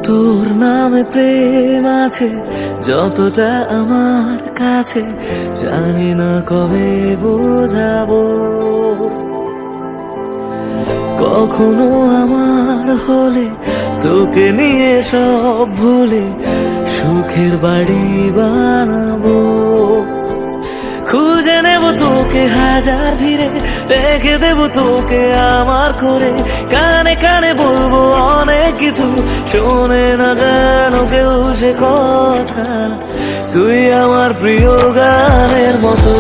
তোর নামে প্রেম আছে যতটা আমার কাছে, জানি না কবে বোঝাবো। কখনো আমার হলে তোকে নিয়ে সব ভুলে সুখের বাড়ি বানাবো। খুঁজে নেব তোকে হাজার ভিড়ে, রেখে দেব তোকে আমার করে, কানে কানে বলবো অনেক কিছু, শোনে না যেন কেউ সে কথা। তুই আমার প্রিয় গানের মতো।